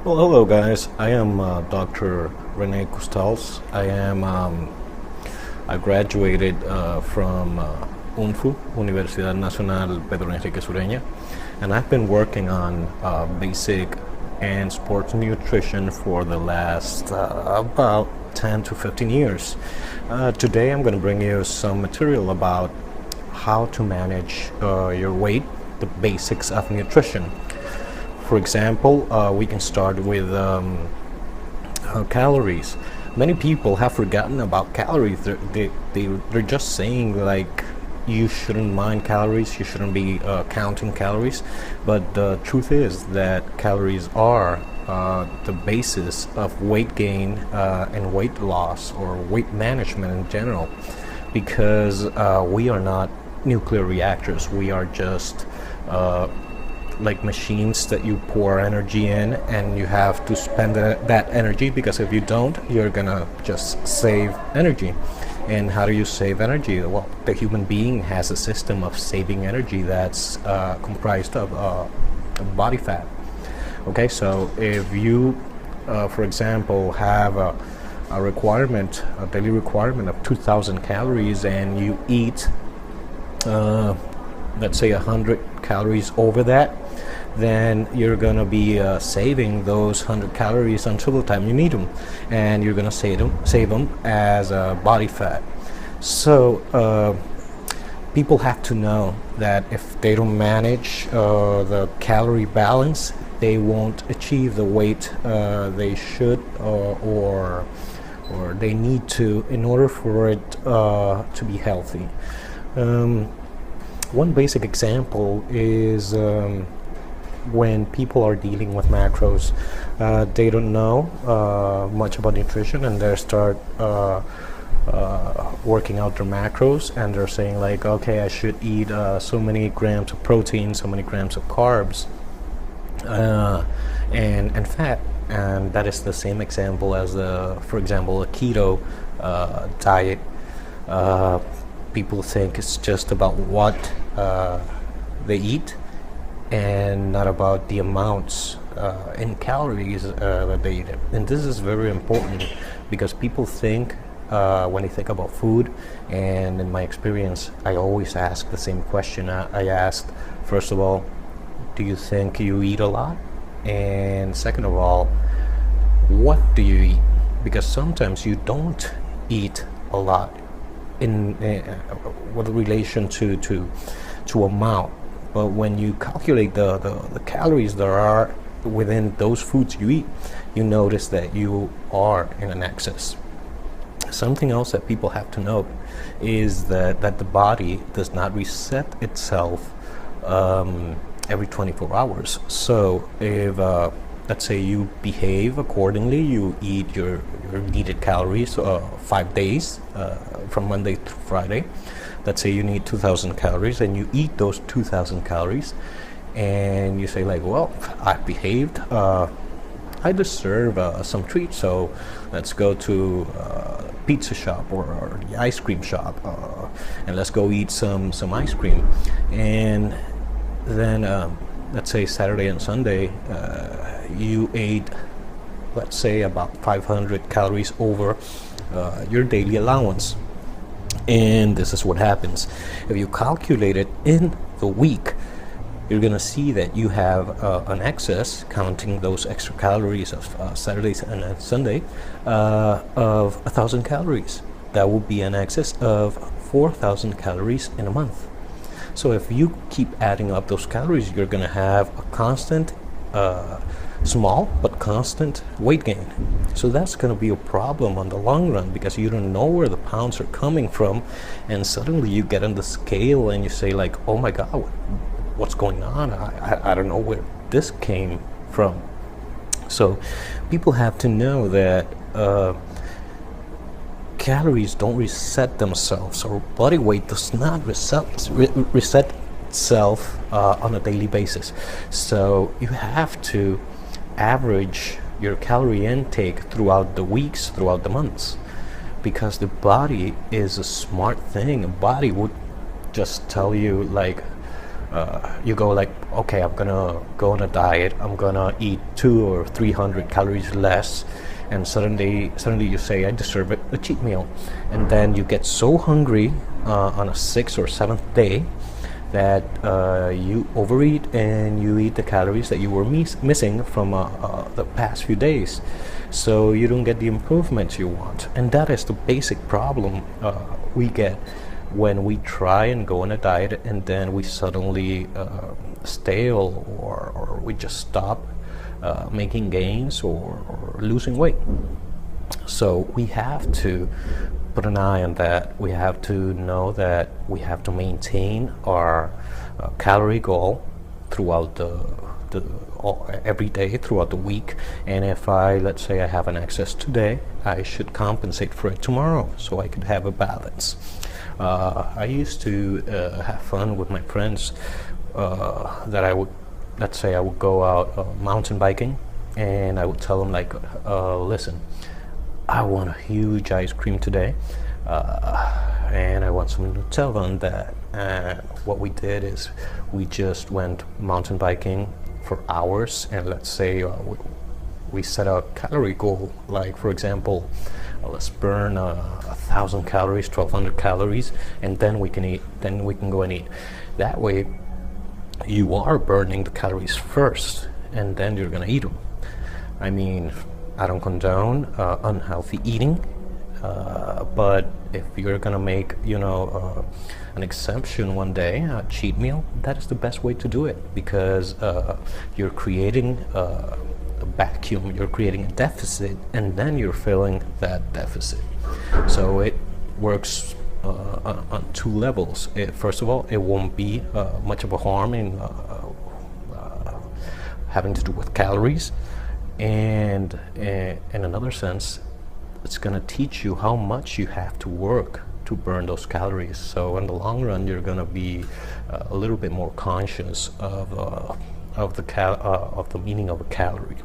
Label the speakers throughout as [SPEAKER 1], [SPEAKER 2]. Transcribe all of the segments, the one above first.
[SPEAKER 1] Well, hello guys. I am Dr. Rene Costals. I graduated from UNFU, Universidad Nacional Pedro Enrique Sureña, and I've been working on basic and sports nutrition for the last about 10 to 15 years. Today I'm going to bring you some material about how to manage your weight, the basics of nutrition. For example, we can start with calories. Many people have forgotten about calories. They're just saying like you shouldn't mind calories, you shouldn't be counting calories. But the truth is that calories are the basis of weight gain and weight loss or weight management in general, because we are not nuclear reactors. We are just like machines that you pour energy in, and you have to spend that energy, because if you don't, you're gonna just save energy. And how do you save energy? Well, the human being has a system of saving energy that's comprised of body fat. Okay, so if you for example have a requirement, a daily requirement of 2,000 calories, and you eat let's say 100 calories over that, then you're going to be saving those 100 calories until the time you need them, and you're going to save them as body fat. So people have to know that if they don't manage the calorie balance, they won't achieve the weight they should or they need to, in order for it to be healthy. One basic example is when people are dealing with macros. They don't know much about nutrition, and they start working out their macros, and they're saying like, okay, I should eat so many grams of protein, so many grams of carbs, and fat. And that is the same example as for example, a keto diet. People think it's just about what they eat, and not about the amounts in calories that they eat. And this is very important, because people think when they think about food, and in my experience, I always ask the same question. I asked, first of all, do you think you eat a lot? And second of all, what do you eat? Because sometimes you don't eat a lot in with relation to amount, but when you calculate the calories that are within those foods you eat, you notice that you are in an excess. Something else that people have to know is that the body does not reset itself every 24 hours. So if let's say you behave accordingly, you eat your needed calories 5 days from Monday to Friday. Let's say you need 2,000 calories, and you eat those 2,000 calories, and you say like, well, I behaved, I deserve some treats, so let's go to pizza shop or the ice cream shop, and let's go eat some ice cream. And then let's say Saturday and Sunday, you ate, let's say, about 500 calories over your daily allowance. And this is what happens. If you calculate it in the week, you're going to see that you have an excess, counting those extra calories of Saturdays and Sunday, of 1,000 calories. That would be an excess of 4,000 calories in a month. So if you keep adding up those calories, you're going to have a constant, small but constant weight gain. So that's going to be a problem on the long run, because you don't know where the pounds are coming from, and suddenly you get on the scale and you say like, oh my God, what's going on? I don't know where this came from. So people have to know that calories don't reset themselves, or body weight does not reset itself on a daily basis. So you have to average your calorie intake throughout the weeks, throughout the months, because the body is a smart thing. A body would just tell you like, you go like, okay, I'm gonna go on a diet, I'm gonna eat 200 or 300 calories less, and suddenly you say, I deserve a cheat meal. And then you get so hungry on a sixth or seventh day that you overeat and you eat the calories that you were missing from the past few days. So you don't get the improvements you want. And that is the basic problem we get when we try and go on a diet and then we suddenly stale, or we just stop making gains or losing weight. So we have to put an eye on that. We have to know that we have to maintain our calorie goal throughout every day throughout the week. And if let's say I have an excess today, I should compensate for it tomorrow so I could have a balance. I used to have fun with my friends that let's say I would go out mountain biking, and I would tell them like, listen, I want a huge ice cream today, and I want some Nutella on that. And what we did is we just went mountain biking for hours, and let's say we set a calorie goal, like for example, let's burn 1,000 calories, 1,200 calories, and then we can go and eat. That way you are burning the calories first, and then you're gonna eat them. I mean, I don't condone unhealthy eating, but if you're gonna make an exception one day, a cheat meal, that is the best way to do it, because you're creating a vacuum, you're creating a deficit, and then you're filling that deficit. So it works on two levels. First of all, it won't be much of a harm in having to do with calories, and in another sense, it's going to teach you how much you have to work to burn those calories. So in the long run, you're going to be a little bit more conscious of the meaning of a calorie.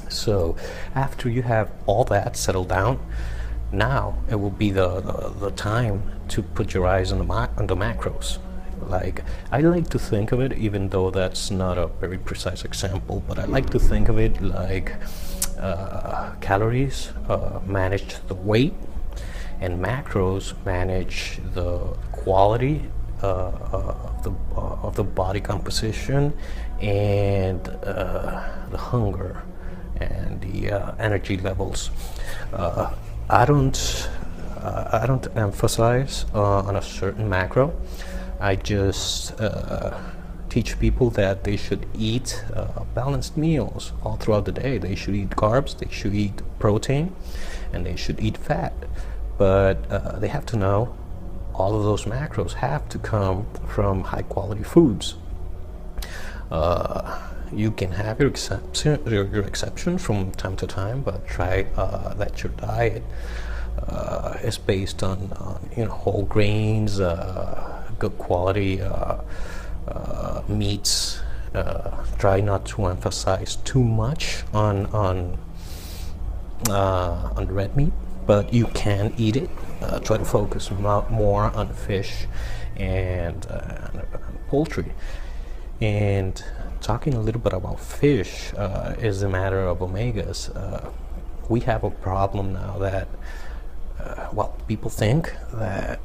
[SPEAKER 1] So after you have all that settled down, now it will be the time to put your eyes on the macros. Like, I like to think of it, even though that's not a very precise example, but I like to think of it like calories manage the weight, and macros manage the quality of the body composition, and the hunger and the energy levels. I don't emphasize on a certain macro. I just teach people that they should eat balanced meals all throughout the day. They should eat carbs, they should eat protein, and they should eat fat. But they have to know all of those macros have to come from high quality foods. You can have your exception from time to time, but try that your diet is based on whole grains, good quality meats. Try not to emphasize too much on red meat, but you can eat it. Try to focus more on fish and poultry. And talking a little bit about fish is a matter of omegas. We have a problem now that people think that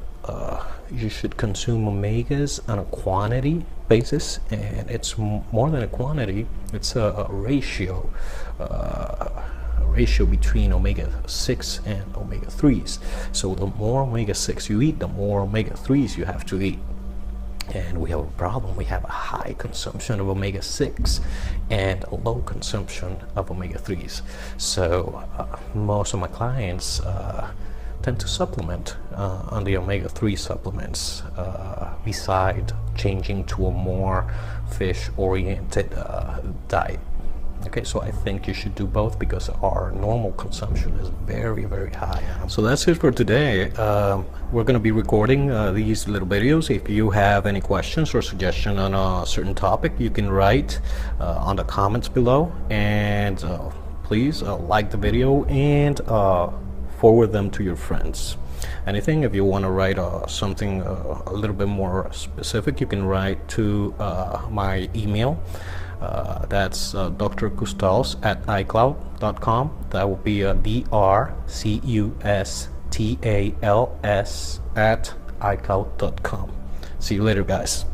[SPEAKER 1] you should consume omegas on a quantity basis, and it's more than a quantity, it's a ratio. Ratio between omega-6 and omega-3s. So the more omega-6 you eat, the more omega-3s you have to eat. And we have a problem. We have a high consumption of omega-6 and a low consumption of omega-3s. So most of my clients tend to supplement on the omega-3 supplements beside changing to a more fish-oriented diet. Okay, so I think you should do both, because our normal consumption is very, very high. So that's it for today. We're going to be recording these little videos. If you have any questions or suggestion on a certain topic, you can write on the comments below, and please like the video and forward them to your friends. anything. If you want to write something a little bit more specific, you can write to my email. That's drcustals@icloud.com. That will be drcustals@icloud.com. See you later, guys.